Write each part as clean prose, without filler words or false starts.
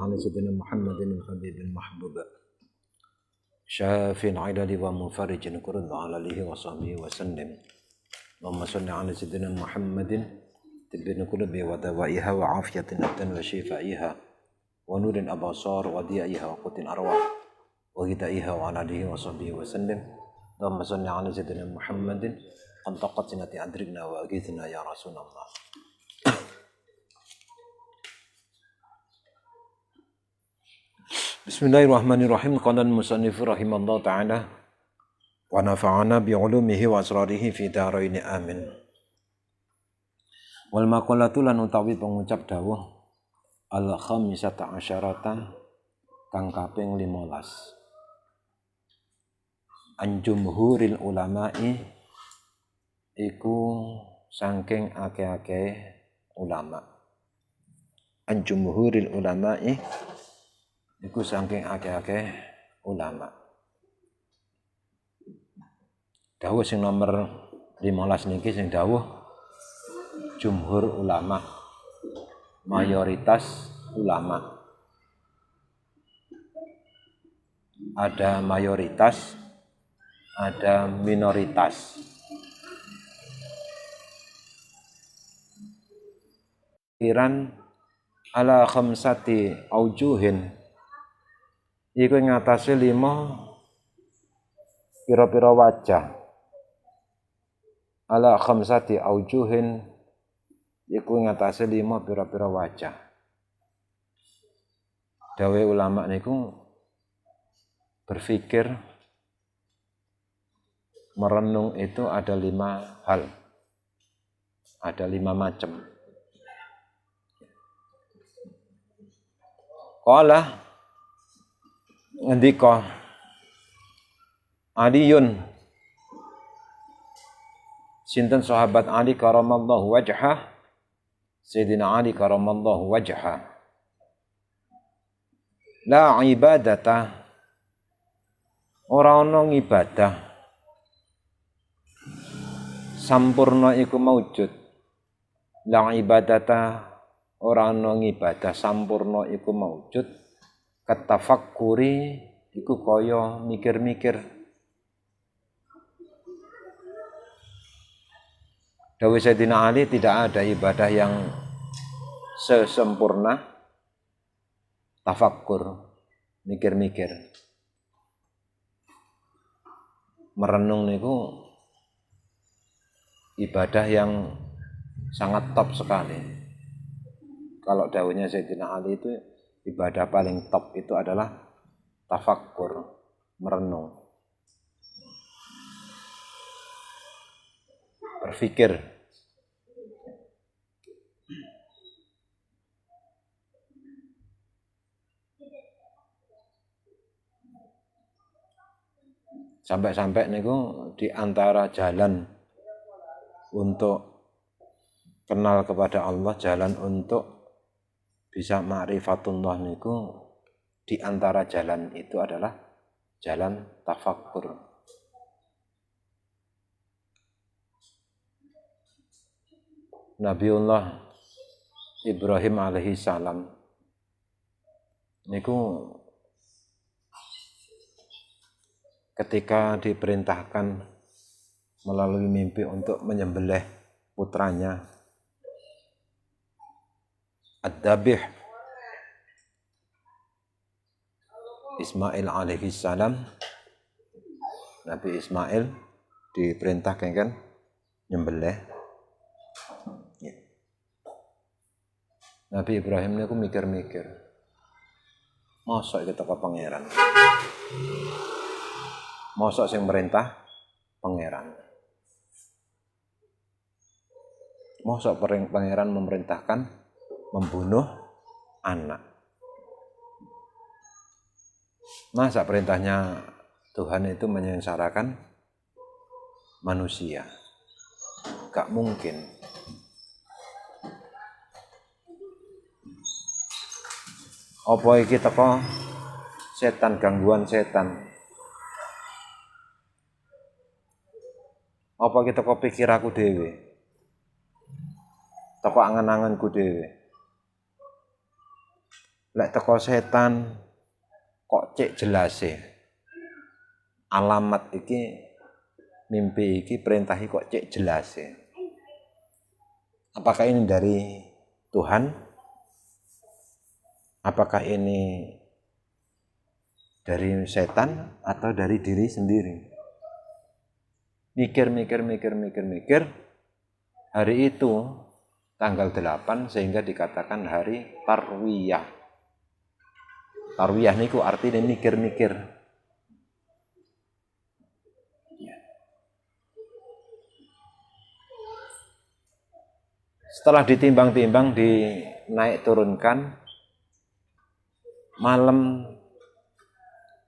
على سيدنا محمد الحبيب المحبوب شافي العلل ومفرج كرب على آله وصحبه وسلم اللهم صل على سيدنا محمد طب القلوب ودوائها وعافية الأبدان وشفائها ونور الأبصار وضيائها وقوت الأرواح وغذائها وعلى آله وصحبه وسلم اللهم صل على سيدنا محمد انطقت سنة أدركنا وأغيثنا يا رسول الله. Bismillahirrahmanirrahim. Qala al-musannif rahimallahu ta'ala wa nafa'ana bi'ulumihi wa asrarihi fi daraini amin. Wal maqalatu lan utawi pengucap dawuh al-khamisata asyarata kang kaping 15. An jumhuril ulama'i iku saking akeh-akeh ulama. An jumhuril ulama'i iku saking akeh-akeh ulama. Dawuh sing nomor 15 niki sing dawuh jumhur ulama, mayoritas ulama. Ada mayoritas, ada minoritas. Kiran ala khamsati aujuhin iku ngatasi 5 pira-pira wajah. Ala khamsati aujuhin iku ngatasi 5 pira-pira wajah. Dawe ulama niku berpikir merenung itu ada 5 hal. Ada 5 macam. Qala ngendika Aliyun sinten sahabat Ali karamallahu wajhah, Sayyidina Ali karamallahu wajhah, la ibadata ora ana ibadah sampurna iku maujud. La ibadata ora ana ibadah sampurna iku maujud katafakkuri iku kaya mikir-mikir. Dawuh Sayyidina Ali, tidak ada ibadah yang sesempurna tafakkur, mikir-mikir. Merenung niku ibadah yang sangat top sekali. Kalau dawuhnya Sayyidina Ali itu ibadah paling top itu adalah tafakkur, merenung, berpikir. Sampai-sampai niku di antara jalan untuk kenal kepada Allah, jalan untuk bisa ma'rifatullah niku, di antara jalan itu adalah jalan tafakkur. Nabiullah Ibrahim alaihi salam niku ketika diperintahkan melalui mimpi untuk menyembelih putranya Ad-Dabih Ismail alaihi salam, Nabi Ismail diperintahkan kan nyembelih. Nabi Ibrahim niku mikir-mikir, mosok kita ke pangeran, mosok sing merintah pangeran, mosok pangeran memerintahkan membunuh anak. Masa perintahnya Tuhan itu menyengsarakan manusia? Gak mungkin. Apa iki teko setan, gangguan setan? Apa iki teko pikir aku dhewe? Teko angan-anganku dhewe? Lek teko setan kok cek jelase. Alamat iki mimpi iki perintah iki kok cek jelase. Apakah ini dari Tuhan? Apakah ini dari setan atau dari diri sendiri? Mikir. Hari itu tanggal 8 sehingga dikatakan hari Tarwiyah. Tarwiyah niku artinya mikir-mikir. Setelah ditimbang-timbang, dinaik turunkan, malam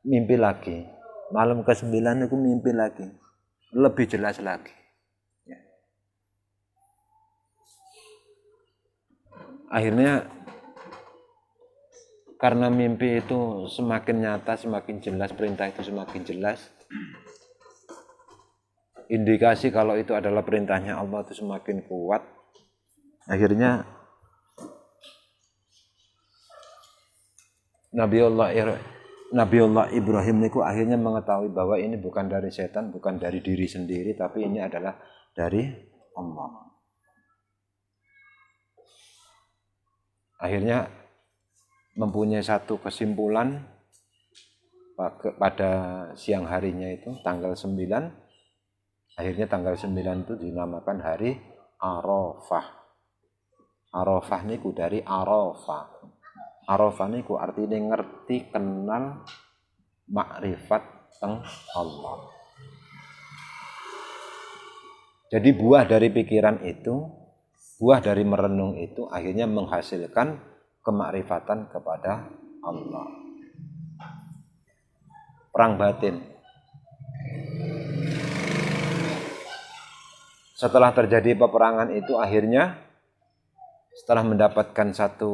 mimpi lagi. Malam ke-9 itu mimpi lagi. Lebih jelas lagi. Ya. Akhirnya karena mimpi itu semakin nyata, semakin jelas, perintah itu semakin jelas. Indikasi kalau itu adalah perintahnya Allah itu semakin kuat. Akhirnya Nabiullah Ibrahim niku akhirnya mengetahui bahwa ini bukan dari setan, bukan dari diri sendiri, tapi ini adalah dari Allah. Akhirnya mempunyai satu kesimpulan pada siang harinya itu tanggal 9. Akhirnya tanggal 9 itu dinamakan hari Arafah. Arafah niku dari Arafah. Arafah niku artinya ngerti, kenal, makrifat teng Allah. Jadi buah dari pikiran itu, buah dari merenung itu akhirnya menghasilkan kemakrifatan kepada Allah. Perang batin. Setelah terjadi peperangan itu akhirnya setelah mendapatkan satu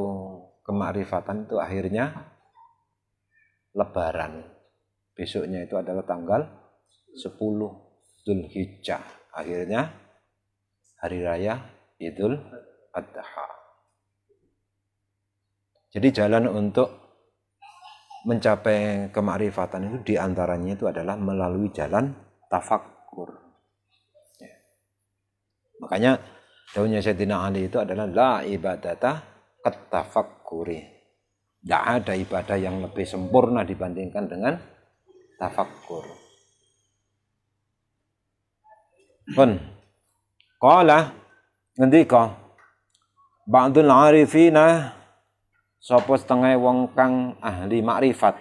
kemakrifatan itu akhirnya Lebaran. Besoknya itu adalah tanggal 10 Dzulhijjah. Akhirnya hari raya Idul Adha. Jadi jalan untuk mencapai kemakrifatan itu diantaranya itu adalah melalui jalan tafakkur. Ya. Makanya daunnya Sayyidina Ali itu adalah la ibadata kat tafakkuri. Tidak ada ibadah yang lebih sempurna dibandingkan dengan tafakkur. Pun qala ngendika ba'dul arifina sapa setengah wong kang ahli makrifat.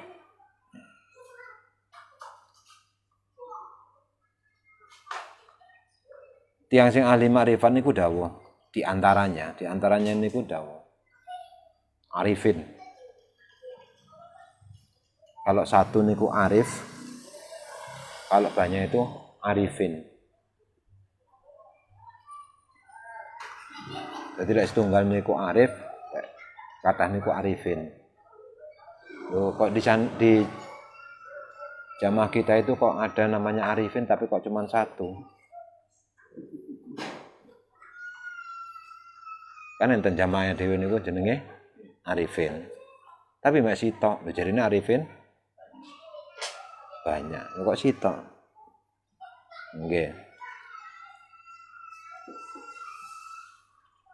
Tiang sing ahli makrifat niku dawuh, di antaranya niku dawuh arifin. Kalau satu niku arif, kalau banyak itu arifin. Jadi lek setunggal niku arif, kathah niku arifin. Loh, kok di jamaah kita itu kok ada namanya arifin tapi kok cuma satu. Kan enten jamaahnya dhewe niku jenenge arifin. Tapi mek sitok, jarine arifin banyak. Kok sitok? Nggih.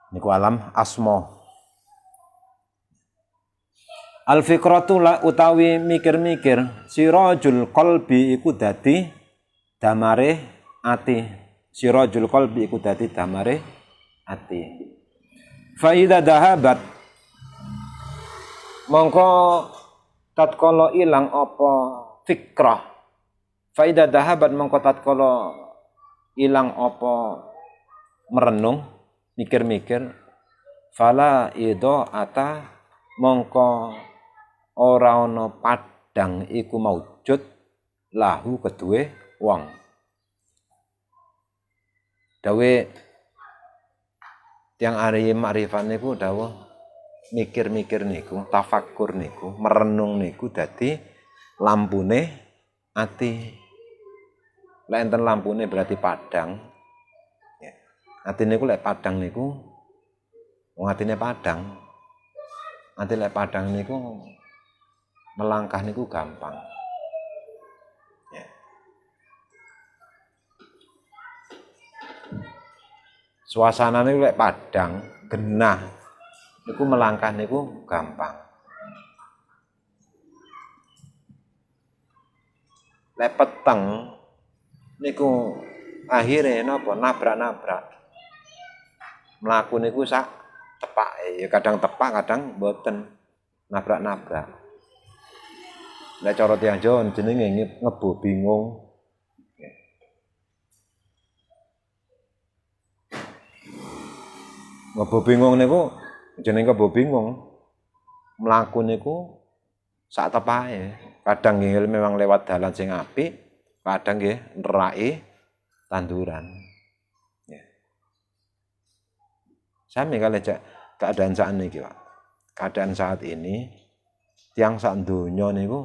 Niku alam asma. Al-fikratu utawi mikir-mikir sirajul qalbi iku dadi damare ati. Sirajul qalbi iku dadi damare ati. Fa idza dahabat mongko tatkala ilang apa fikrah. Fa idza dahabat mongko tatkala ilang apa merenung mikir-mikir fala ata mongko ora ana padang iku maujud lahu kedue wong. Dawe tiang ari makrifat niku dawuh mikir-mikir niku, tafakkur niku, merenung niku dadi lampune ati. Lek enten lampune berarti padang. Ya. Ati niku lek padang niku wong atine padang. Nanti lek Padang niku melangkah niku gampang. Ya. Suasana niku lek Padang genah niku melangkah niku gampang. Lek peteng niku akhirnya napa nabrak-nabrak. Mlaku niku sak tepake, ya kadang tepak, kadang mboten nabrak-nabrak. Lek cara tiyang Jawa jenenge ngebo bingung. Ngebo bingung niku jenenge ngebo bingung. Mlaku niku sak tepake. Kadang nggih memang lewat dalan sing apik, kadang nggih neraki tanduran. Ya. Sami kali keadaan saat ini, Pak. Keadaan saat ini tiang sak donya niku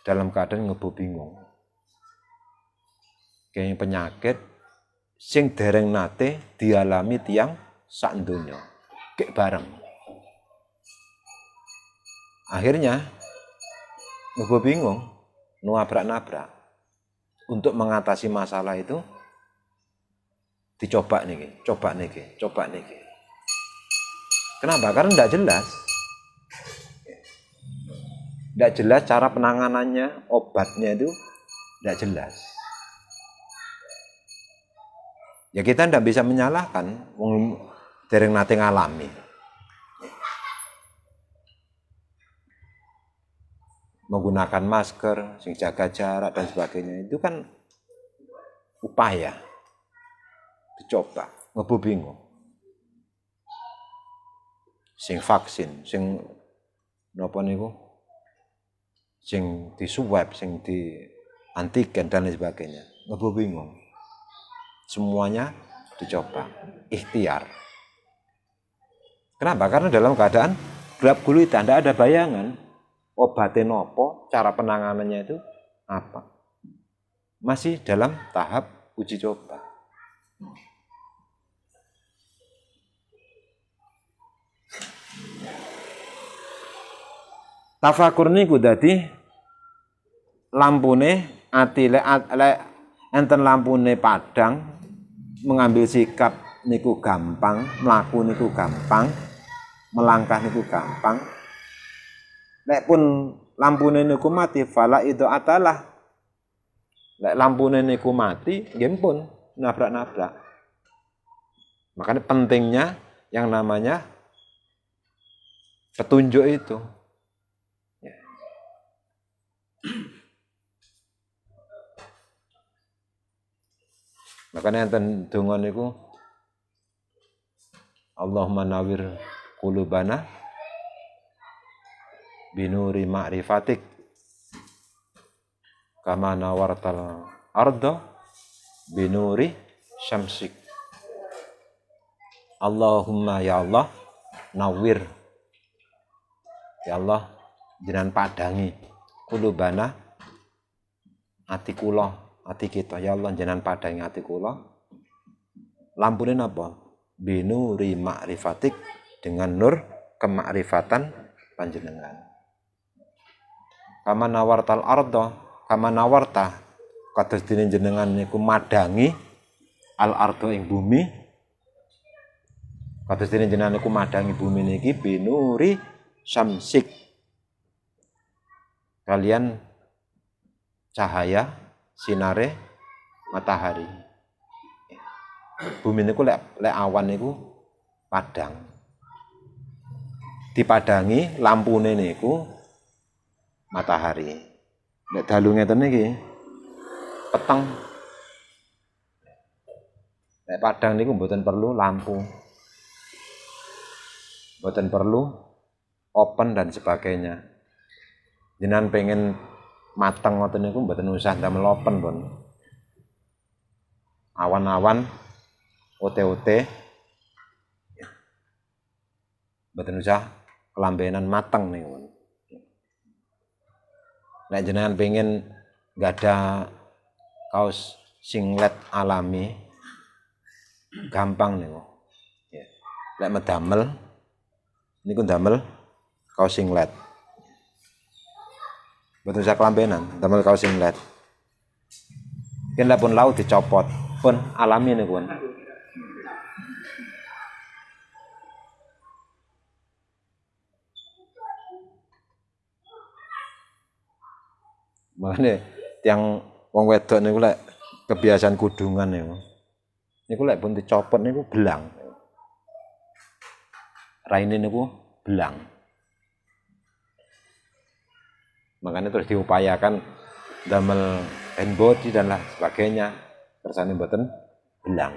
dalam keadaan ngebo bingung. Kayak penyakit sing dereng nate dialami tiang sak donya. Kayak bareng. Akhirnya ngebo bingung, nabrak-nabrak. Untuk mengatasi masalah itu dicoba niki, coba niki. Kenapa? Karena tidak jelas. Tidak jelas cara penanganannya, obatnya itu tidak jelas. Ya kita tidak bisa menyalahkan, dereng nate ngalami. Menggunakan masker, sing jaga jarak dan sebagainya itu kan upaya dicoba, ngebo bingung. Sing vaksin, sing napa niku? Sing di swab, sing di antigen dan lain sebagainya. Ngebo bingung. Semuanya dicoba, ikhtiar. Kenapa? Karena dalam keadaan gelap gulita, tidak ada bayangan. Obatnya nopo, cara penanganannya itu apa? Masih dalam tahap uji coba. Tafakur niku dadi lampune ati lek enten lampune padang mengambil sikap niku gampang, mlaku niku gampang, melangkah niku gampang. Lek pun lampune niku mati fala itu atalah. Lek lampune niku mati, nggih pun nabrak-nabrak. Makanya pentingnya yang namanya petunjuk itu. Makanya enten donga niku Allahumma nawwir qulubana binuri ma'rifatik kama nawartal arda binuri syamsik. Allahumma ya Allah nawwir, ya Allah jenengan padangi qulubana ati kula, ati kita, ya Allah jenengan padangi ati kula. Lampune napa? Binuri ma'rifatik, dengan nur kemakrifatan panjenengan. Kama nawartal arda, kama nawarta kados dene jenengan niku madangi al arda ing bumi. Kados dene jenengan niku madangi bumi niki binuri syamsik. Kalian cahaya sinare matahari. Bumi niku lek awan niku padang. Dipadangi lampune niku matahari. Lek dalu ngeten niki peteng. Lek padang niku mboten perlu lampu. Mboten perlu open dan sebagainya. Jenengan pengen mateng ngoten niku mboten usah ndamel open pun. Awan-awan ote-ote mboten usah kelambenan mateng niku. Nek jenengan pengen enggak ada kaos singlet alami gampang niku. Ya. Lek medamel niku damel kaos singlet. Mboten sak lambenan, damel kaos singlet. Yen pun lau dicopot, pun alami niku pun. Makanya tiang wong wedok niku lek kebiasaan kudungan niku lek pun dicopot niku belang. Raine niku belang. Makanya terus diupayakan damel hand body dan lah sebagainya. Kersane mboten belang.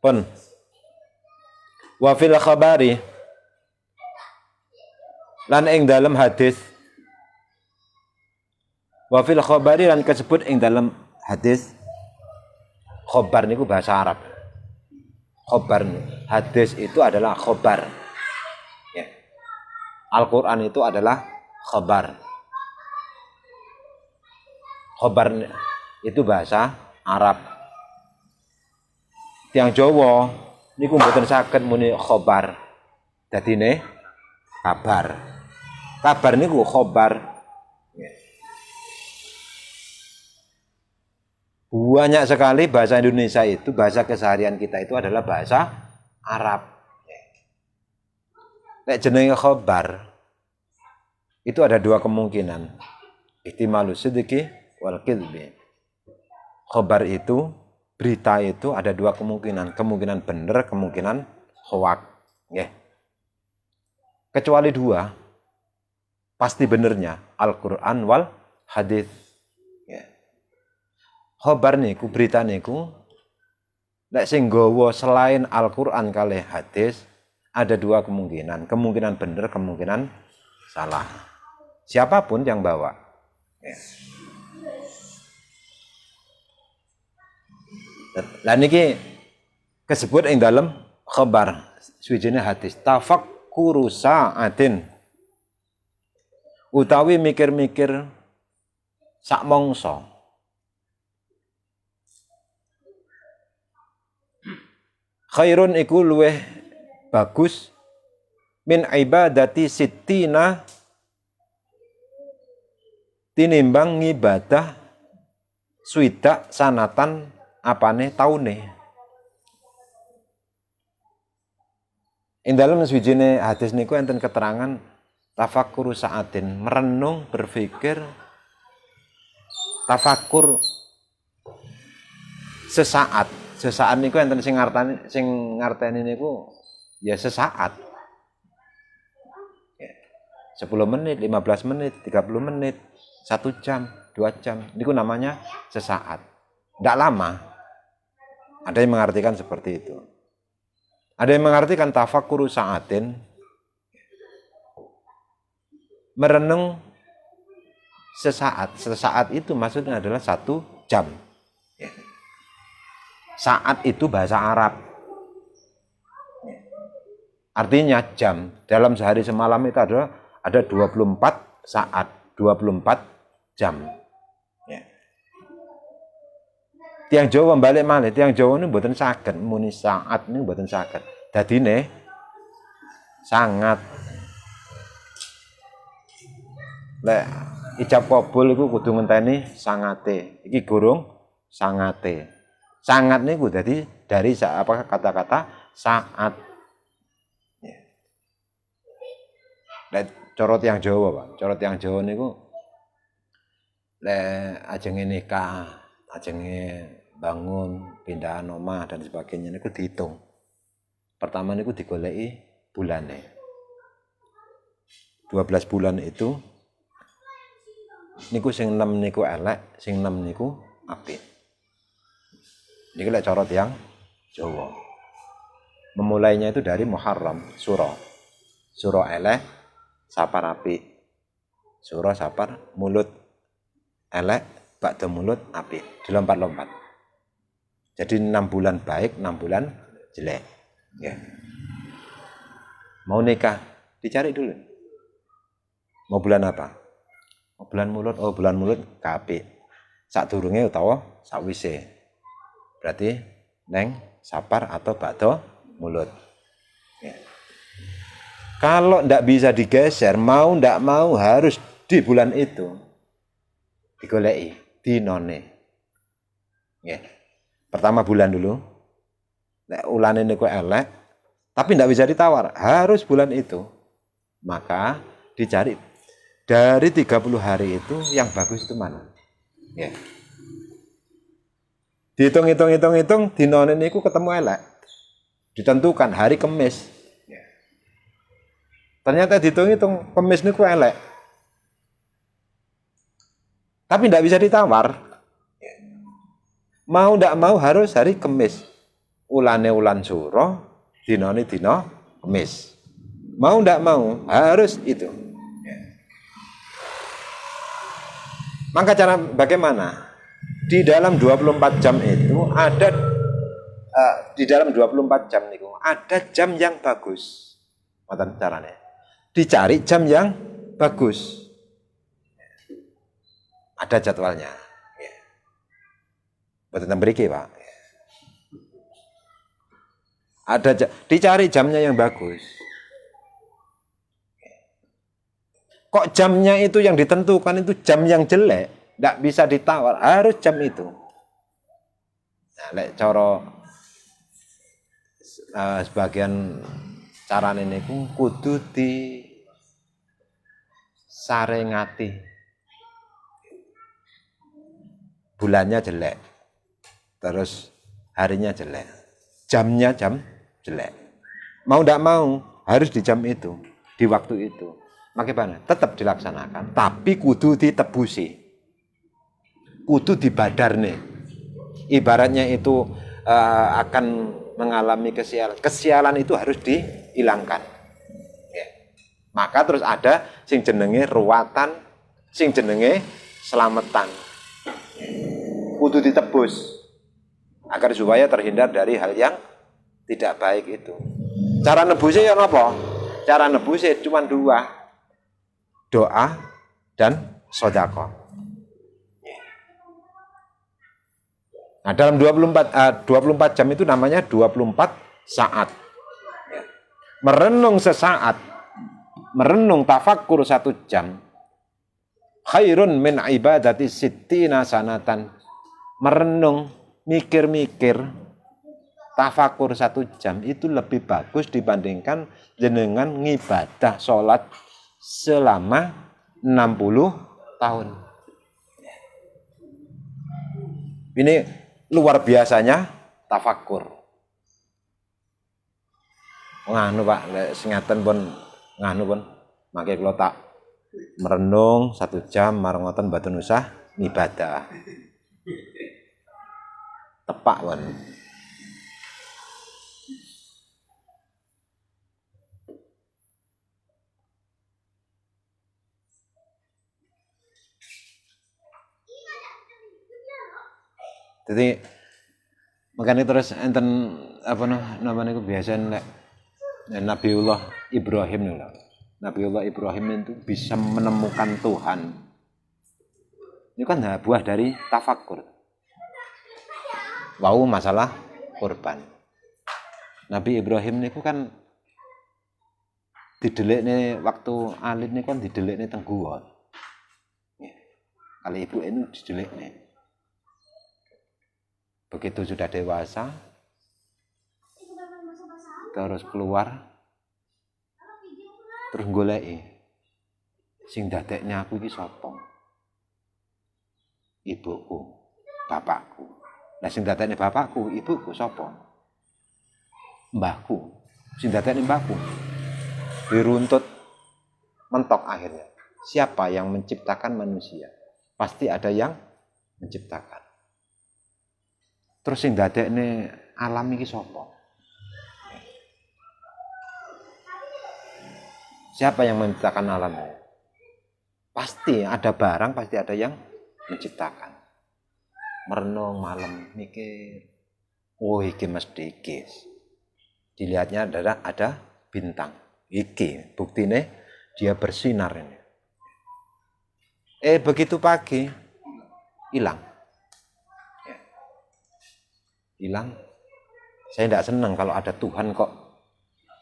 Pun wa fil khabari lan ing dalam hadis wa fil khabari lan kasebut ing dalam hadis. Khobar niku bahasa Arab. Khobar, hadis itu adalah khobar. Ya. Al-Quran itu adalah khobar. Khobar itu bahasa Arab. Tiang Jawa niku mboten saged muni khobar. Dadine kabar. Kabar niku khobar. Ya. Banyak sekali bahasa Indonesia itu, bahasa keseharian kita itu adalah bahasa Arab. Nek jenenge khobar itu ada dua kemungkinan. Ihtimalu sidqi wal kidbi. Khobar itu, berita itu ada dua kemungkinan. Kemungkinan benar, kemungkinan hoak. Kecuali dua, pasti benernya Al-Quran wal hadis. Khobar niku, berita niku, nek sing nggawa selain Al-Quran kalih hadis, ada dua kemungkinan. Kemungkinan benar, kemungkinan salah. Siapapun yang bawa. Lah niki kesebut ing dalam khabar suwijine hadis tafakkuru sa'atin utawi mikir-mikir sak mangsa. Khairun iku luweh bagus min ibadati sittina tinimbang ngibadah swidak sanatan apane taune. Ing dalem suwijine hadis niku enten keterangan tafakkuru sa'atin, merenung, berpikir, tafakkur sesaat. Sesaat niku enten sing ngarteni niku ya sesaat. 10 menit, 15 menit, 30 menit, 1 jam, 2 jam. Niku namanya sesaat. Tidak lama. Ada yang mengartikan seperti itu. Ada yang mengartikan tafakkuru sa'atin, merenung sesaat. Sesaat itu maksudnya adalah 1 jam. Saat itu bahasa Arab. Artinya jam. Dalam sehari semalam itu ada 24 saat, 24 jam. Tiang Jawa balik malih, tiang Jawa ini mboten saged muni saat ini mboten saged. Dadine sangat. Lek ijab kabul iku kudu ngenteni sangate. Iki gurung sangate. Sangat niku dadi dari kata-kata saat. Lek cara tiyang Jawa, Pak. Cara tiyang Jawa niku lek ajenge nikah, ajenge bangun, pindahan omah dan sebagainya niku dihitung. Pertama niku digoleki bulane. 12 bulan itu niku sing 6 niku elek, sing 6 niku apik. Niki lek cara tiyang Jawa. Memulainya itu dari Muharram, Suro. Suro elek, sapar apik. Suro sapar mulut elek, bakda mulut apik. Dilompat-lompat. Jadi 6 bulan baik, 6 bulan jelek. Ya. Mau nikah, dicari dulu. Mau bulan apa? Mau bulan mulut, oh bulan mulut apik. Sadurunge utawa sakwise. Berarti neng sapar atau bakdo mulut. Ya. Kalau ndak bisa digeser, mau ndak mau harus di bulan itu digoleki dinone. Ya. Pertama bulan dulu. Nek ulane niku elek, tapi ndak bisa ditawar, harus bulan itu. Maka dicari dari 30 hari itu yang bagus itu mana? Ya. Dihitung, dinone niku ketemu elek. Ditentukan hari Kemis. Ya. Ternyata dihitung Kemis niku elek. Tapi ndak bisa ditawar. Ya. Mau ndak mau harus hari Kemis. Ulane ulan suro, dinone dino Kemis. Mau ndak mau harus itu. Ya. Maka cara bagaimana? Di dalam 24 jam itu ada di dalam 24 jam niku ada jam yang bagus. Ngoten carane. Dicari jam yang bagus. Ada jadwalnya. Ya. Mboten mriki, Pak. Dicari jamnya yang bagus. Kok jamnya itu yang ditentukan itu jam yang jelek, tidak bisa ditawar, harus jam itu. Nah, lek cara sebagian carane niku kudu di sarengati. Bulannya jelek. Terus harinya jelek. Jamnya jam jelek. Mau tidak mau harus di jam itu, di waktu itu. Makanya tetap dilaksanakan, tapi kudu ditebusi. Kudu dibadarne. Ibaratnya itu akan mengalami kesialan. Kesialan itu harus dihilangkan. Ya. Maka terus ada sing jenenge ruwatan, sing jenenge selamatan. Kudu ditebus agar supaya terhindar dari hal yang tidak baik itu. Cara nebusnya ya apa? Cara nebusnya cuma dua. Doa dan sedekah. Nah, dalam 24 jam itu namanya 24 saat. Merenung sesaat, merenung tafakkur 1 jam. Khairun min ibadati sittina sanatan. Merenung, mikir-mikir, tafakur 1 jam itu lebih bagus dibandingkan jenengan ngibadah sholat selama 60 tahun. Ini luar biasanya tafakur. Nganu Pak, singatan pun nganu pun, makanya kalau tak merenung 1 jam marengoten mboten usah ngibadah. Tepak pun. Jadi makanya terus enten apa namanya itu biasa Nabiullah Ibrahim nih. Nabiullah Ibrahim itu bisa menemukan Tuhan. Ini kan buah dari tafakur. Wau masalah kurban. Nabi Ibrahim niku kan didelikne waktu alit niku kan didelikne teng guwa. Kali ibu itu didelikne. Begitu sudah dewasa, terus keluar, terus goleki sing dadekne aku iki sapa? Ibuku, bapakku. Nah sing dadekne bapakku, ibuku sapa? Mbahku. Sing dadekne mbahku. Diruntut mentok akhirnya. Siapa yang menciptakan manusia? Pasti ada yang menciptakan. Terus sing dadekne alam iki sapa? Siapa yang menciptakan alam? Pasti ada barang, pasti ada yang menciptakan. Merenung malam mikir, oh iki mesti iki. Dilihatnya ada bintang. Iki buktine dia bersinar ini. Begitu pagi hilang. hilang. Saya tidak senang kalau ada Tuhan kok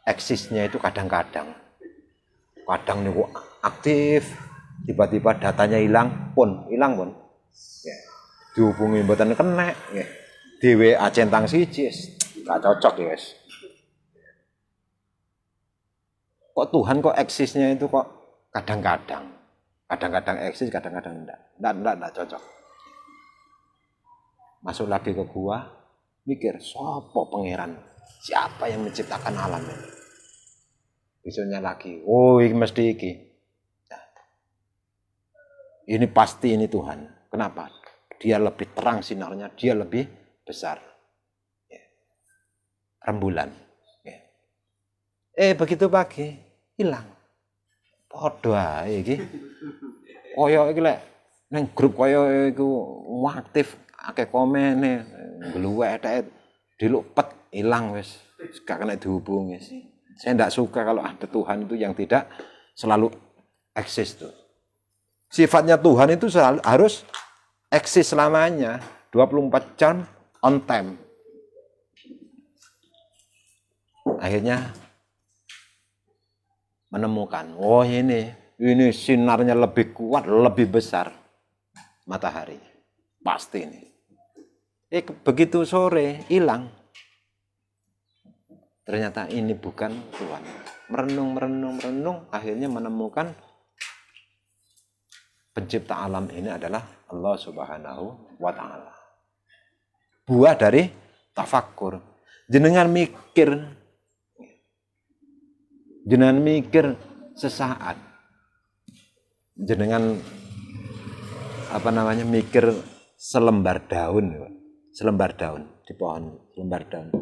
eksisnya itu kadang-kadang. Kadang nih kok aktif, tiba-tiba datanya hilang pun. Ya. Dihubungi mboten kena, ya. Di WA centang siji, gak cocok ya, guys. Kok Tuhan kok eksisnya itu kok kadang-kadang. Kadang-kadang eksis, kadang-kadang enggak cocok. Masuk lagi ke gua, mikir, sopo pangeran? Siapa yang menciptakan alam ini? Besoknya lagi, oh ini mesti iki. Nah, ini pasti ini Tuhan. Kenapa? Dia lebih terang sinarnya, dia lebih besar. Ya. Rembulan. Ya. Begitu pagi, hilang. Podo ae iki. Koyo iki lek nang grup koyo iku aktif akeh komene ngluwek dilupet hilang wis gak kena dihubungi. Saya tidak suka kalau ada Tuhan itu yang tidak selalu eksis tuh. Sifatnya Tuhan itu selalu harus eksis selamanya 24 jam on time. Akhirnya menemukan, oh ini sinarnya lebih kuat, lebih besar matahari. Pasti ini. Begitu sore hilang. Ternyata ini bukan Tuhan. Merenung, akhirnya menemukan pencipta alam ini adalah Allah Subhanahu wa Ta'ala. Buah dari tafakkur. Jenengan mikir sesaat. Jenengan mikir selembar daun di pohon, selembar daun.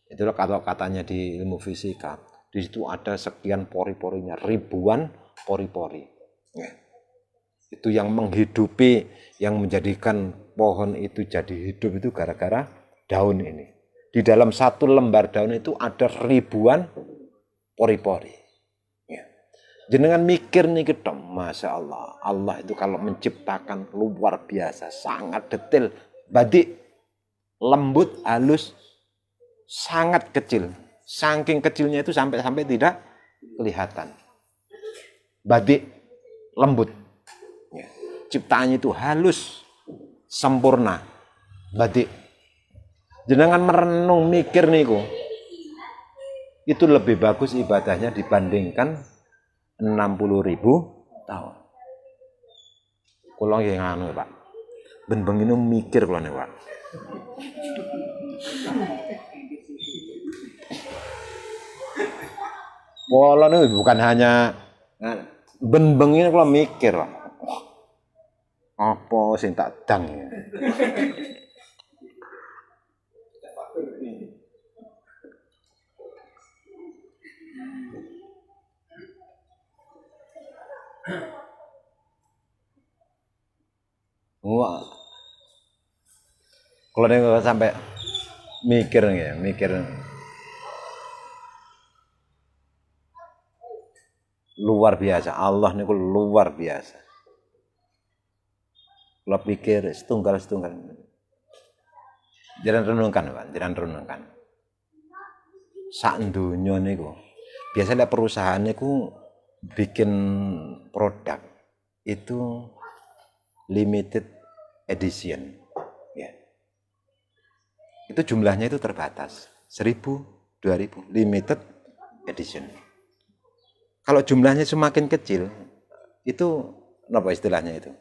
Itulah katanya di ilmu fisika. Di situ ada sekian pori-porinya, ribuan pori-pori. Ya. Itu yang menghidupi, yang menjadikan pohon itu jadi hidup itu gara-gara daun ini. Di dalam satu lembar daun itu ada ribuan pori-pori. Jenengan mikir nih ketom, Masya Allah. Allah itu kalau menciptakan luar biasa, sangat detail, badik, lembut, halus, sangat kecil. Saking kecilnya itu sampai tidak kelihatan. Badik, lembut. Ciptaannya itu halus, sempurna, badik. Jenengan merenung mikir niku, itu lebih bagus ibadahnya dibandingkan 60.000 tahun. Kula nggih ngono, Pak. Ben bengine mikir kula niku, Pak. Kula niku bukan hanya ben bengine kula mikir, Pak. Apa sing tak dang ya. Wah, kalau dia sampai mikir luar biasa. Allah niku luar biasa. Kalau pikir setunggal. Jangan renungkan. Sak donya niku. Biasanya perusahaan niku bikin produk itu limited edition, ya. Itu jumlahnya itu terbatas, 1.000, 2.000, limited edition. Kalau jumlahnya semakin kecil, itu apa istilahnya itu?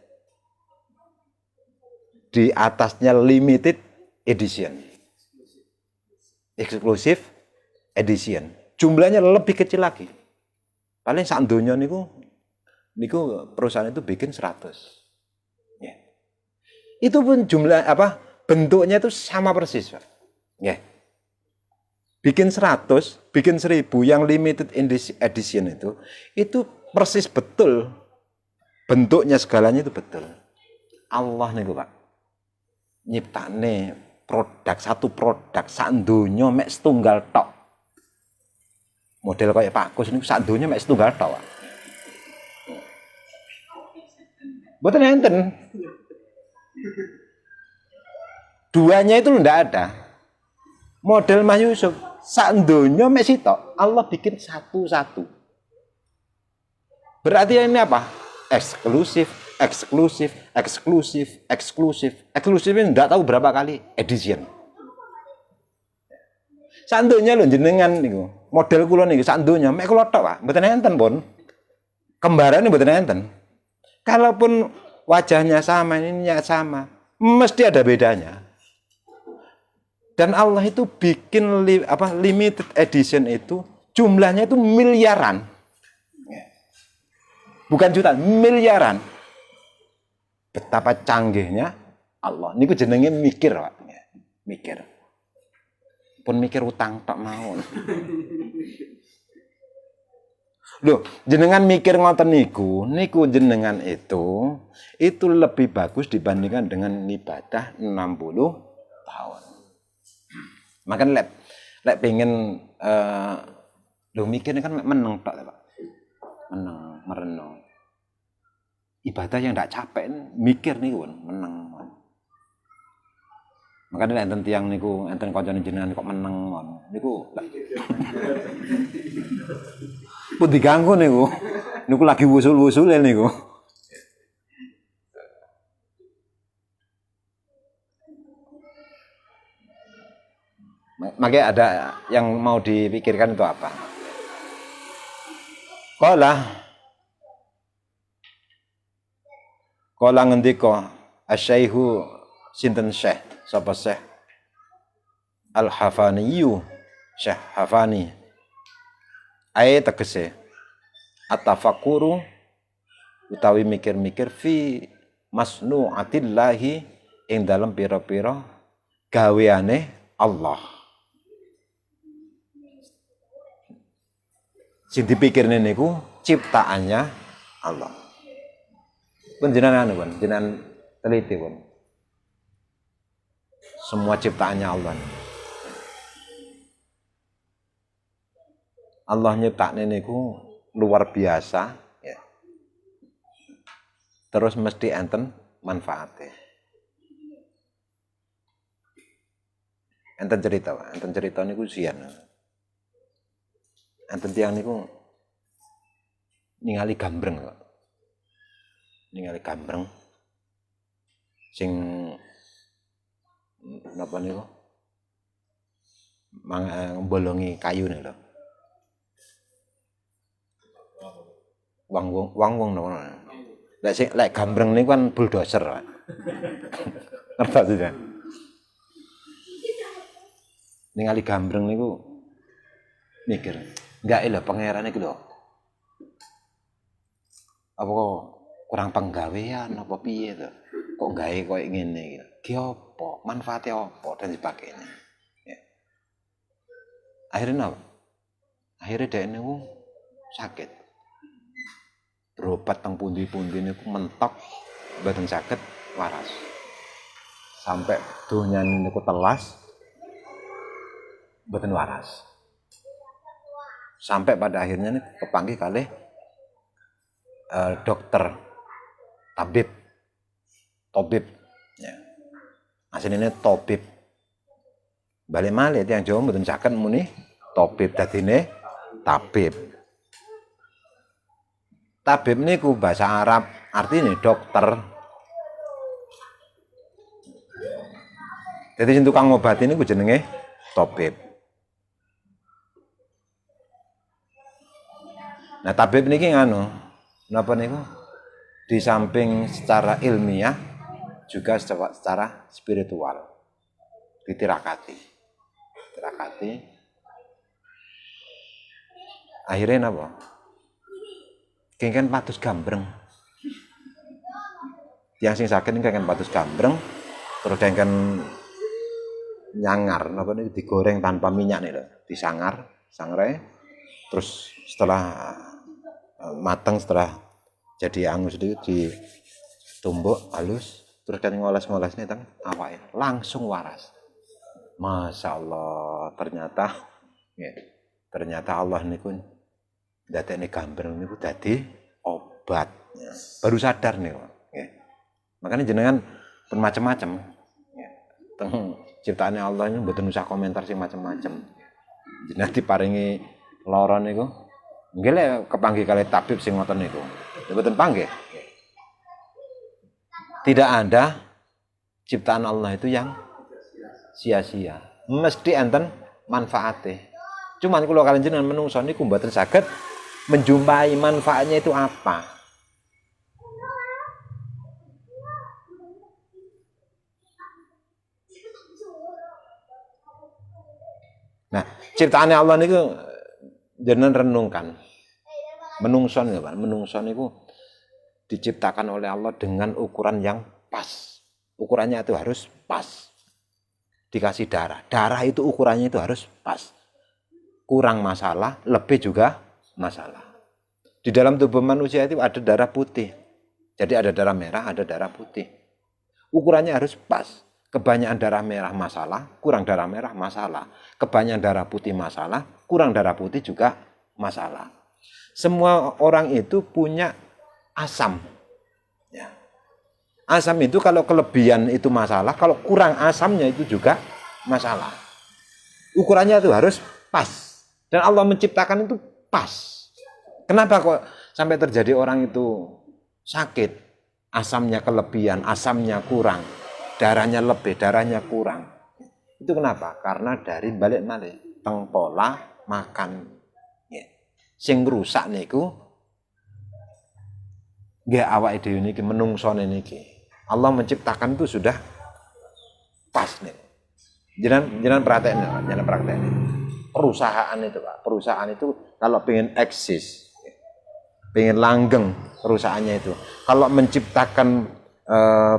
Di atasnya limited edition, exclusive edition. Jumlahnya lebih kecil lagi. Paling sak donya niku perusahaan itu bikin 100. Ya. Itu pun jumlah bentuknya itu sama persis, Pak. Ya. Bikin 100, bikin 1.000 yang limited edition itu persis betul. Bentuknya segalanya itu betul. Allah niku, Pak. Nyiptane satu produk sak donya mek setunggal tok. Model kayak Pak Kus niku sak donya mek setunggal tok, Pak. Mboten enten. Duanya itu enggak ada. Model Mas Yusuf sak donya mek sitok Allah bikin satu-satu. Berarti ini apa? Eksklusif, eksklusif, eksklusif, eksklusif. Eksklusif ini enggak tahu berapa kali edition. Sak donya lho jenengan niku. Model kula niku sak donya mek kula tok, Pak. Mboten enten pun. Kembarane mboten enten. Kalaupun wajahnya sama, ininya sama, mesti ada bedanya. Dan Allah itu bikin limited edition itu jumlahnya itu miliaran. Bukan jutaan, miliaran. Betapa canggihnya Allah. Niku jenenge mikir, Pak. Mikir. Pun mikir utang tok mawon. Loh, jenengan mikir ngoten niku jenengan itu lebih bagus dibandingkan dengan ibadah 60 tahun. Makanya lek pengen lho mikir kan meneng tok, Pak. Meneng, merenung. Ibadah yang ndak capek mikir niku meneng. Makanya enten tiyang niku enten kancane jenengan kok meneng niku. Pun diganggu niku. Niku lagi wusul-wusule niku. Makanya ada yang mau dipikirkan itu apa? Kala ngendika Asy-Syaikhu sinten Syekh sapa Syekh Al-Hafaniyu Syekh Hafani tegese at-tafakkuru utawi mikir-mikir fi masnu'atillahi ing dalem pira-pira gaweane Allah. Sing dipikirne niku ciptaannya Allah. Panjenengan jenengan teliti pun. Semua ciptaannya Allah. Allah nyiptakne niku luar biasa, ya. Terus mesti enten manfaate. Enten cerita niku sian. Enten tiyang niku ningali gambreng kok. Ningali gambreng sing napa niku bolongi kayu niku lho. Wang napa. Lek gambreng niku kan bulldozer, Pak. Ngerti tidak? Ningali gambreng niku mikir, enggak lho pangeran iku lho. Apa kok kurang penggawean apa piye to? Kok gawe koyo ngene iki. Ki apa? Manfaate apa dan sebagainya. Ya. Akhirnya apa? Akhirnya dhek niku sakit. Berobat teng pundi-pundi niku mentok mboten saged waras. Sampai donya niku telas mboten waras. Sampai pada akhirnya nih kepanggih kalih dokter tabib ya. Asline tabib. Balik malih tiyang Jawa mboten saged muni tabib dadine tabib. Tabib niku bahasa Arab artine dokter. Jadi sing tukang ngobati niku jenenge tabib. Nah, tabib niki napa niku? Di samping secara ilmiah juga secara spiritual. Ditirakati. Akhirnya napa? Kengken patus gambreng. Yang sing sakit ini kengken patus gambreng, terus kengken nyangar, napa niku digoreng tanpa minyak nih lho, sangrai. Terus setelah matang, setelah jadi angus itu ditumbuk halus, terus kan ngoles-ngoles nih teng awake langsung waras. Masya Allah, ternyata Allah niku ndadekne gambreng niku dadi obat. Ya. Baru sadar nih, ya. Makanya jenengan bermacam-macam. Ya. ciptaane Allah ini mboten usah komentar sing macam-macam. Jenengan diparingi lara niku nggih lek kepanggih kalih tabib sing ngoten niku. Mboten panggih. Tidak ada ciptaan Allah itu yang sia-sia. Mesti enten manfaate. Cuman kula kalian jenengan menungso niku mboten saged menjumpai manfaatnya itu apa. Nah, ciptaane Allah niku jenengan renungkan. Menungso niku, Pak. Menungso niku diciptakan oleh Allah dengan ukuran yang pas. Ukurannya itu harus pas. Dikasih darah. Darah itu ukurannya itu harus pas. Kurang masalah, lebih juga masalah. Di dalam tubuh manusia itu ada darah putih. Jadi ada darah merah, ada darah putih. Ukurannya harus pas. Kebanyakan darah merah masalah, kurang darah merah masalah. Kebanyakan darah putih masalah, kurang darah putih juga masalah. Semua orang itu punya asam. Ya. Asam itu kalau kelebihan itu masalah, kalau kurang asamnya itu juga masalah. Ukurannya itu harus pas. Dan Allah menciptakan itu pas. Kenapa kok sampai terjadi orang itu sakit? Asamnya kelebihan, asamnya kurang. Darahnya lebih, darahnya kurang. Itu kenapa? Karena dari balik malih teng pola makan. Ya. Sing rusak niku nggih awake dhewe niki menungsone niki. Allah menciptakan itu sudah pas nih. Jangan prakteknya. Perusahaan itu, Pak. Perusahaan itu kalau pengen eksis, pengen langgeng perusahaannya itu. Kalau menciptakan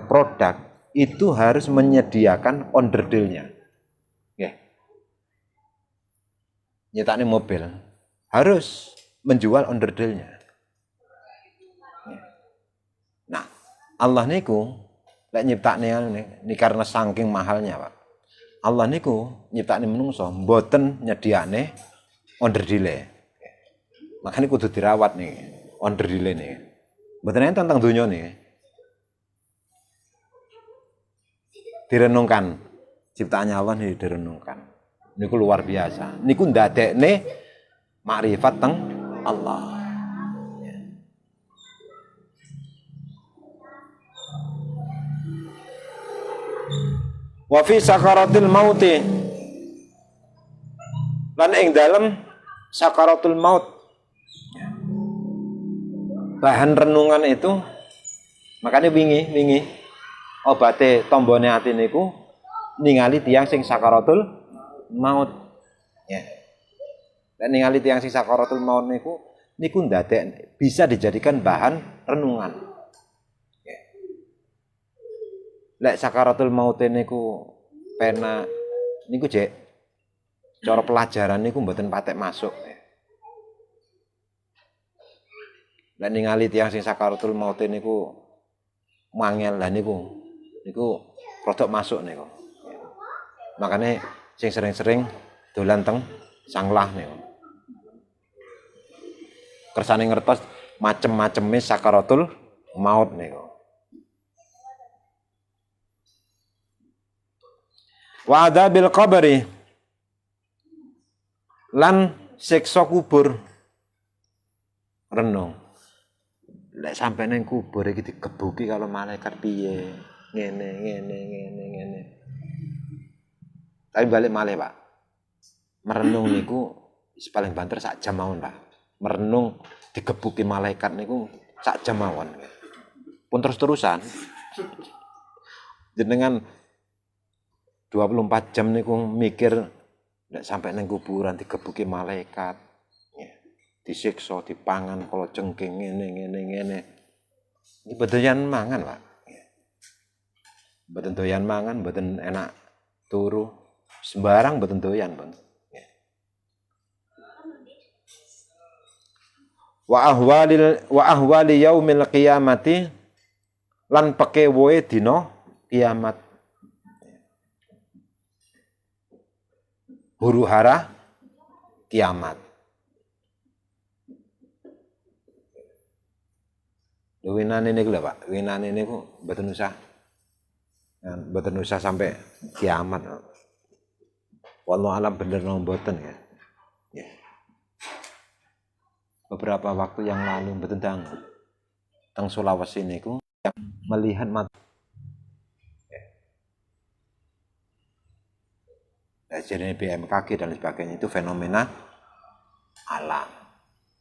produk itu harus menyediakan onderdilnya. Nggih. Nyetakne mobil harus menjual onderdilnya. Nah, Allah niku lek nyiptakne ini karena saking mahalnya, Pak. Allah niku nyiptakne menungso mboten nyediakne onderdile. Makanya kudu dirawat nih onderdile nih. Mboten enten tentang donya nih. Direnungkan ciptaannya Allah nih direnungkan. Niku luar biasa. Niku ndadekne makrifat teng Allah. Wa fi sakaratil mauti lan ing dalem sakaratul maut bahan renungan itu makanya wingi obate tombone ati niku ningali tiyang sing sakaratul maut ya. Dan ningali tiyang sing sakaratul maut niku ndadek bisa dijadikan bahan renungan. Lek sakaratul maut niku pena niku jek cara pelajaran niku mboten patek masuk. Lek ningali tiyang sing sakaratul maut niku mangel lah niku rodok masuk niku. Makane sing sering-sering dolan teng sanglah niku. Kersane ngertos macem-maceme sakaratul maut niku. Wa adzabil qabri lan siksa kubur renung. Lek sampai neng kubur iki dikebuki kalau malaikat piye ngene. Tapi balik malih, Pak. Merenung niku paling banter sak jam mawon, Pak. Merenung digebuki malaikat niku sak jam mawon. Pun terus-terusan jenengan 24 jam niku mikir nek sampai nang kuburan digebuki malaikat, disiksa, dipangan kalau cengking ngene. Iki bedoyan mangan, Pak. Mboten doyan mangan, mboten enak turu, sembarang mboten doyan, Bang. Wa ahwali yaumil qiyamati lan pekewoe dina kiamat. Huru-hara kiamat. Winane niku lho, Pak. Winane niku mboten usah sampai kiamat. Wallahu alam bener napa mboten ya. Ya. Beberapa waktu yang lalu mboten dangu. Teng Sulawesi niku melihat mata. Jadi BMKG dan sebagainya itu fenomena alam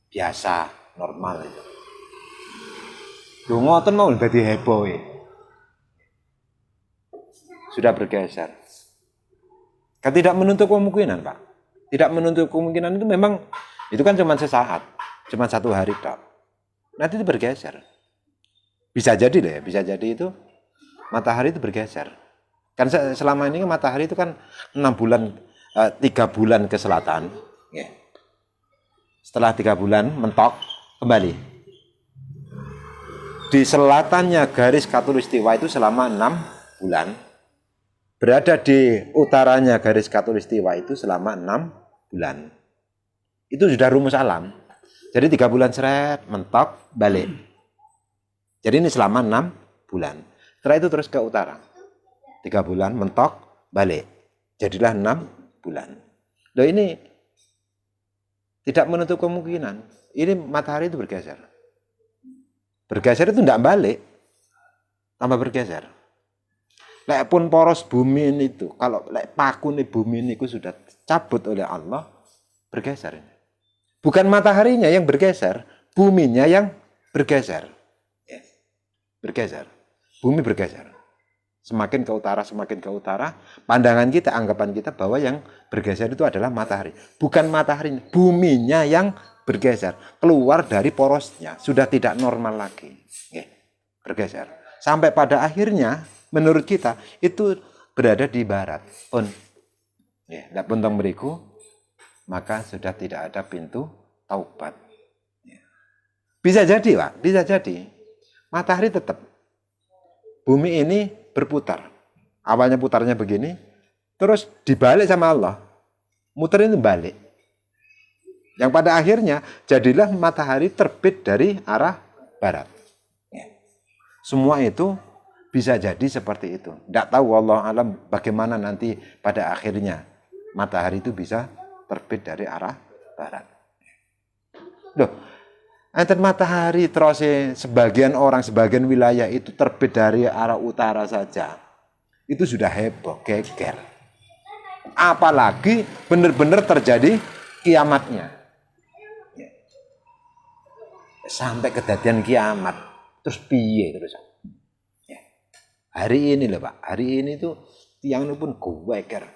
biasa normal itu. Lho ngoten mau dadi heboh e. Sudah bergeser. Kan tidak menuntut kemungkinan, Pak. Tidak menuntut kemungkinan itu memang itu kan cuma sesaat, cuma 1 hari tok. Nanti itu bergeser. Bisa jadi deh, bisa jadi itu matahari itu bergeser. Kan selama ini matahari itu kan 6 bulan, 3 bulan ke selatan. Ya. Setelah 3 bulan mentok kembali. Di selatannya garis khatulistiwa itu selama 6 bulan. Berada di utaranya garis khatulistiwa itu selama 6 bulan. Itu sudah rumus alam. Jadi 3 bulan seret, mentok, balik. Jadi ini selama 6 bulan. Setelah itu terus ke utara. 3 bulan, mentok, balik. Jadilah 6 bulan. Loh ini tidak menutup kemungkinan. Ini matahari itu bergeser. Bergeser itu tidak balik. Tambah bergeser. Lek pun poros bumi ini itu, kalau lek paku nih bumi ini sudah cabut oleh Allah, bergeser. Bukan mataharinya yang bergeser, buminya yang bergeser. Ya. Bergeser. Bumi bergeser. Semakin ke utara, pandangan kita, anggapan kita bahwa yang bergeser itu adalah matahari. Bukan matahari, buminya yang bergeser. Keluar dari porosnya, sudah tidak normal lagi. Ya. Bergeser. Sampai pada akhirnya, menurut kita itu berada di barat pun, ya, tidak puntang beriku, maka sudah tidak ada pintu taubat. Ya. Bisa jadi, Pak, bisa jadi. Matahari tetap, bumi ini berputar. Awalnya putarnya begini, terus dibalik sama Allah, muter ini balik. Yang pada akhirnya jadilah matahari terbit dari arah barat. Ya. Semua itu bisa jadi seperti itu. Tidak tahu wallahu alam bagaimana nanti pada akhirnya matahari itu bisa terbit dari arah barat. Loh, enten matahari terus sebagian orang, sebagian wilayah itu terbit dari arah utara saja. Itu sudah heboh, geger. Apalagi benar-benar terjadi kiamatnya. Sampai kejadian kiamat. Terus piye terus? Hari ini loh Pak, hari ini tuh tiang ini pun geger.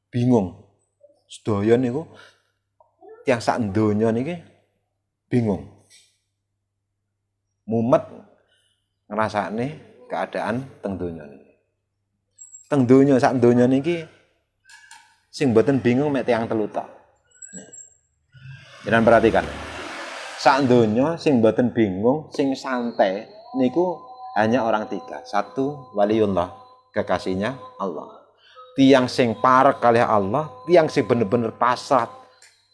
Bingung. Sedaya niku tiang sak donya niki bingung. Mumet ngrasakne keadaan teng donya niki. Teng donya sak donya niki sing mboten bingung mek tiang telu tok. Jangan perhatikan. Sak donya sing mboten bingung, sing santai niku hanya orang 3. 1, waliullah, kekasihnya Allah. Tiang sing parek kali Allah, tiang sing bener-bener pasrah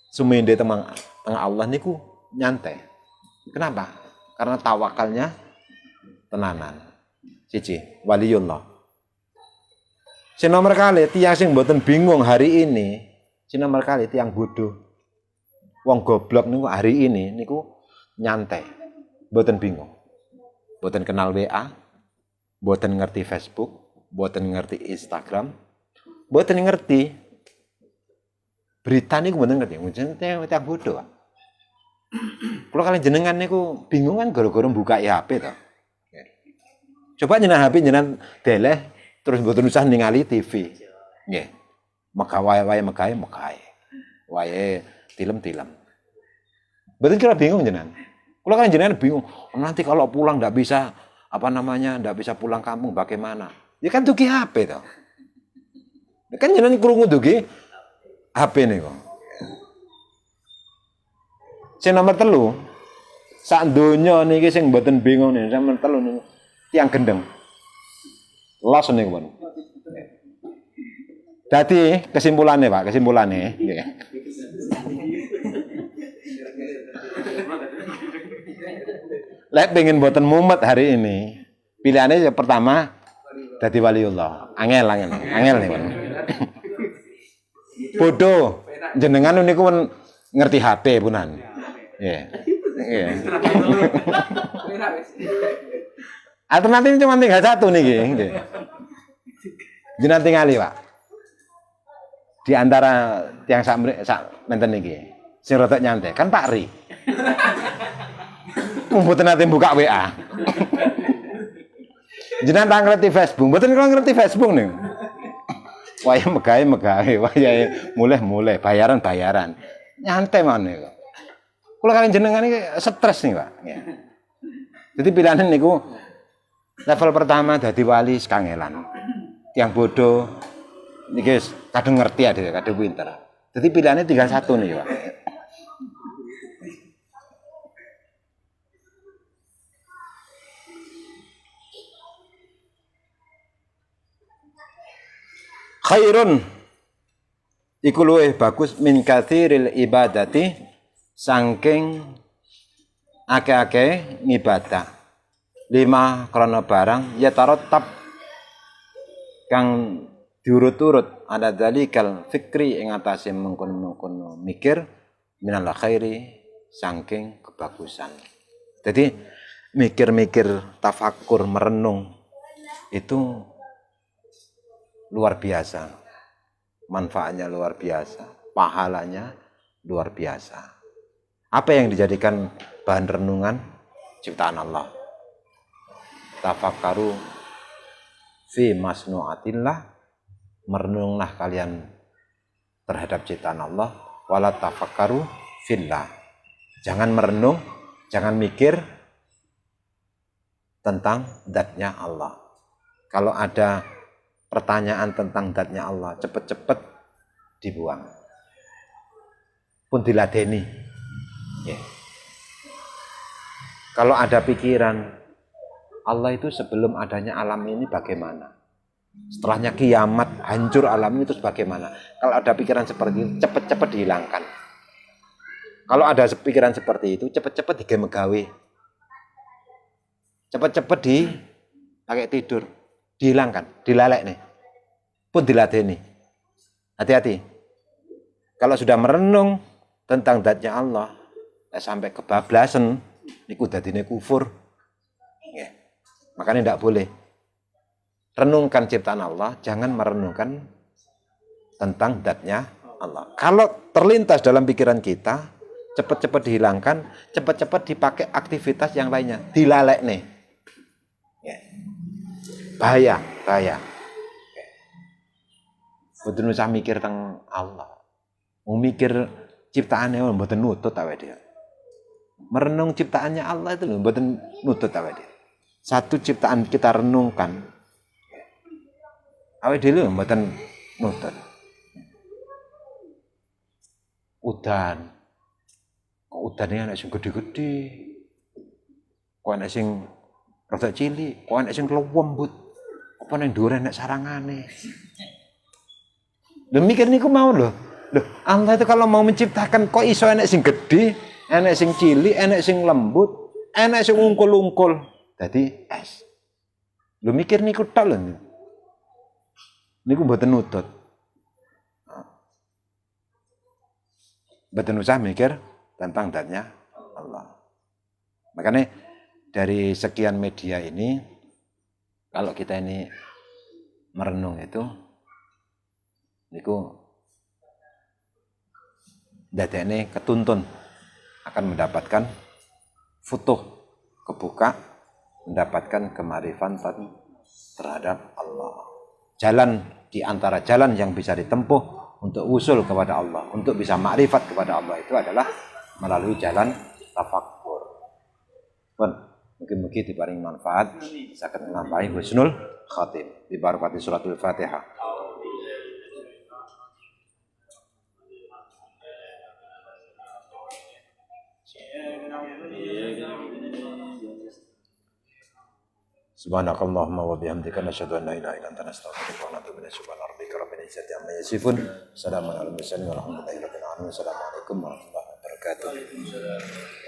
sumende tengah Allah niku nyantai. Kenapa? Karena tawakalnya tenanan. Siji, waliullah. Sing nomor kali tiang sing mboten bingung hari ini, sing nomor kali tiang bodoh. Wong goblok niku hari ini niku nyantai. Mboten bingung. Mboten kenal WA, mboten ngerti Facebook, mboten ngerti Instagram, mboten ngerti berita niku mboten ngerti. Jenenge tiang bodoh. Kalau kalian jenengan niku bingung kan gara-gara buka HP to. Coba nyenah HP nyenah deleh terus mboten usah ningali TV. Nggih. Maka wae megahe. Wae tilem-tilem. Mboten kira bingung jenengan. Kalau kan jenengan bingung, nanti kalau pulang enggak bisa enggak bisa pulang kampung bagaimana? Ya kan dugi HP toh. Ya kan jenengan krungu dugi HP niku. Sing nomor 3, sak donya niki sing mboten bingung nih, nomor 3 niku tiyang gendeng. Los niku, Pak. Dadi kesimpulannya, Pak, nggih. Lek pengen mboten mumet hari ini, pilihannya yang pertama dadi waliullah. Angel nih, Pak. Bodoh. Jenengan niku men ngerti HP punan. Nggih. Nggih. Alternatif cuma tinggal satu niki, nggih. Jenengan tingali, Pak. Di antara tiang sak menten niki. Sing rada nyantai kan Pak Ri. Mboten nate buka WA. Jenengan tak ngerti Facebook, mboten kula ngerti Facebook nih. Waya megawe, waya mulai bayaran. Nyantai mawon niku. Kula kalian jenengan iki stres nih, Pak. Jadi pilihan niku level pertama dadi wali sekangelan. Yang bodoh niki kadung ngerti ade, kadung pinter. Jadi pilihannya tinggal satu nih, Pak. Khairun iku luwih bagus min katsiril ibadati saking akeh-akeh ngibadah. 5 krana barang ya tarattab kang diurut-urut ada dalikal fikri ing atase mengkono-mengkono mikir minal khairi saking kebagusan. Jadi mikir-mikir tafakkur merenung itu luar biasa, manfaatnya luar biasa, pahalanya luar biasa. Apa yang dijadikan bahan renungan? Ciptaan Allah. Tafakkaru fi masnu'atillah, merenunglah kalian terhadap ciptaan Allah. Wala tafakkaru fillah. Jangan merenung, jangan mikir tentang zatnya Allah. Kalau ada pertanyaan tentang zatnya Allah, cepet-cepet dibuang. Pun diladeni. Yeah. Kalau ada pikiran, Allah itu sebelum adanya alam ini bagaimana? Setelahnya kiamat, hancur alam ini terus bagaimana? Kalau ada pikiran seperti itu, cepet-cepet dihilangkan. Kalau ada pikiran seperti itu, cepet-cepet digawe. Cepet-cepet pakai tidur. Dihilangkan, dilalek nih. Pun diladeni. Hati-hati. Kalau sudah merenung tentang zatnya Allah, sampai kebablasan, niku dadine kufur. Ya. Makanya tidak boleh. Renungkan ciptaan Allah, jangan merenungkan tentang zatnya Allah. Kalau terlintas dalam pikiran kita, cepat-cepat dihilangkan, cepat-cepat dipakai aktivitas yang lainnya. Dilalek nih. Ya. Bahaya. Mboten usah mikir tentang Allah. Mau mikir ciptaannya mboten nutut awake dhewe. Merenung ciptaannya Allah itu mboten nutut awake dhewe. Satu ciptaan kita renungkan. Awake dhewe mboten nutut. Udan. Kok udane ana sing gede-gede. Kok ana sing rada cilik, kok ana sing lembut. Apa nang dhuwur enek sarangane. Lho mikir niku mau lho. Loh, Allah itu kalau mau menciptakan kok iso enek sing gede, enek sing cilik, enek sing lembut, enek sing ungkul-ungkul. Dadi es. Lho mikir niku tok lho. Niku mboten nutut. Mboten usah mikir tentang zatnya Allah. Makanya dari sekian media ini kalau kita ini merenung itu, niku dadekne ketuntun akan mendapatkan futuh, kebuka, mendapatkan kemarifatan terhadap Allah. Jalan di antara jalan yang bisa ditempuh untuk usul kepada Allah, untuk bisa makrifat kepada Allah itu adalah melalui jalan tafakkur. Mungkin-mungkin diparing manfaat, saged nglampahi husnul khatim. Dibarakati suratul Fatihah. Subhanakallahumma wa bihamdika nasyhadu an la ilaha illa anta nastaghfiruka wa natubu ilaik. Subhana rabbika rabbil izzati amma yasifun. Salamun alal mursalin walhamdulillahi rabbil alamin. Assalamualaikum warahmatullahi wabarakatuh.